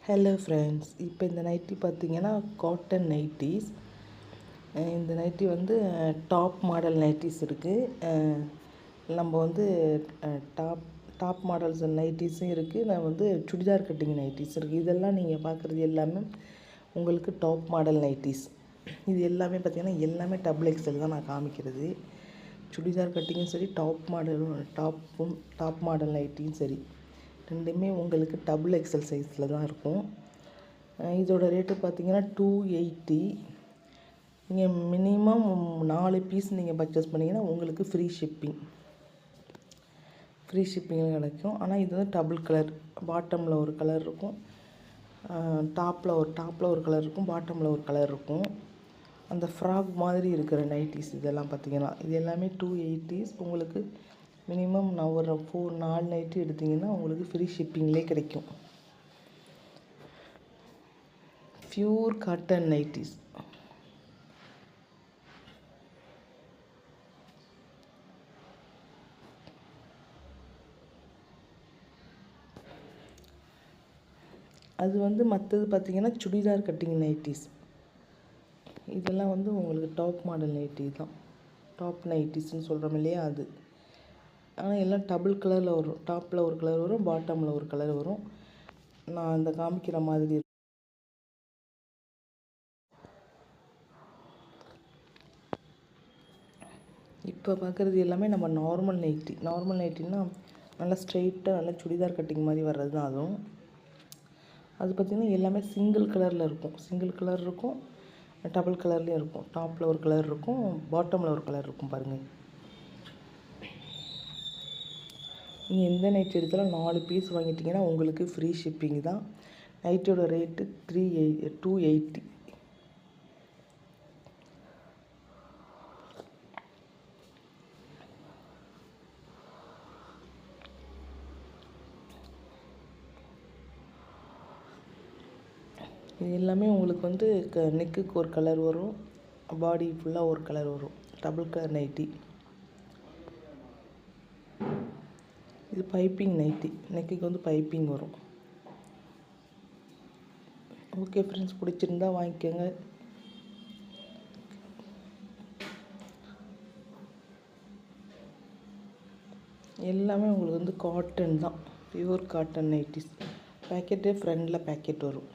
Hello friends, இப்போ இந்த nightie பார்த்தீங்கன்னா காட்டன் நைட்டிஸ். இந்த நைட்டி வந்து டாப் மாடல் நைட்டிஸ் இருக்குது. நம்ம வந்து டாப் டாப் மாடல்ஸ் நைட்டிஸும் இருக்குது. நான் வந்து சுடிதார் கட்டிங் நைட்டிஸ் இருக்குது. இதெல்லாம் நீங்கள் பார்க்குறது எல்லாமே உங்களுக்கு டாப் மாடல் நைட்டிஸ். இது எல்லாமே பார்த்திங்கன்னா எல்லாமே டபுள் எக்ஸல் தான் நான் காமிக்கிறது. சுடிதார் கட்டிங்கும் சரி, டாப் மாடல் நைட்டியும் சரி, ரெண்டுமே உங்களுக்கு டபுள் எக்ஸல் சைஸில் தான் இருக்கும். இதோட ரேட்டு பார்த்திங்கன்னா 280. நீங்கள் மினிமம் 4 பீஸ் நீங்கள் பர்ச்சேஸ் பண்ணிங்கன்னா உங்களுக்கு ஃப்ரீ ஷிப்பிங்கில் கிடைக்கும். ஆனால் இது வந்து டபுள் கலர், பாட்டமில் ஒரு கலர் இருக்கும், டாப்பில் ஒரு கலர் இருக்கும், பாட்டமில் ஒரு கலர் இருக்கும். அந்த ஃப்ராக் மாதிரி இருக்கிற நைட்டிஸ் இதெல்லாம் பார்த்திங்கன்னா இது எல்லாமே 280. உங்களுக்கு மினிமம் நான் ஒரு 4 நைட்டி எடுத்திங்கன்னா உங்களுக்கு ஃப்ரீ ஷிப்பிங்லேயே கிடைக்கும். Pure cotton nighties. அது வந்து மற்றது பார்த்திங்கன்னா சுடிதார் கட்டிங் நைட்டிஸ். இதெல்லாம் வந்து உங்களுக்கு டாப் மாடல் நைட்டி தான், டாப் நைட்டிஸ்ன்னு சொல்கிறோம் இல்லையா அது. ஆனால் எல்லாம் டபுள் கலரில் வரும். டாப்பில் ஒரு கலர் வரும், பாட்டமில் ஒரு கலர் வரும். நான் அந்த காமிக்கிற மாதிரி இப்போ பார்க்குறது எல்லாமே நம்ம நார்மல் நைட்டின்னா நல்லா ஸ்ட்ரெயிட்டாக நல்லா சுடிதார் கட்டிங் மாதிரி வர்றது தான். அதுவும் அது பார்த்திங்கன்னா எல்லாமே சிங்கிள் கலரில் இருக்கும். டபுள் கலர்லேயும் இருக்கும். டாப்பில் ஒரு கலர் இருக்கும், பாட்டமில் ஒரு கலர் இருக்கும். பாருங்கள், நீங்கள் எந்த நைட்டி எடுத்தாலும் 4 பீஸ் வாங்கிட்டிங்கன்னா உங்களுக்கு ஃப்ரீ ஷிப்பிங் தான். நைட்டோட ரேட்டு 280. இது எல்லாமே உங்களுக்கு வந்து நெக்குக்கு ஒரு கலர் வரும், பாடி ஃபுல்லாக ஒரு கலர் வரும். Double colour nightie. இது பைப்பிங் நைட்டி, நெக்குக்கு வந்து பைப்பிங் வரும். ஓகே ஃப்ரெண்ட்ஸ், பிடிச்சிருந்தா வாங்கிக்கோங்க. எல்லாமே உங்களுக்கு வந்து காட்டன் தான், பியூர் காட்டன் நைட்டிஸ். பேக்கெட்டே ஃப்ரண்டில் பேக்கெட் வரும்.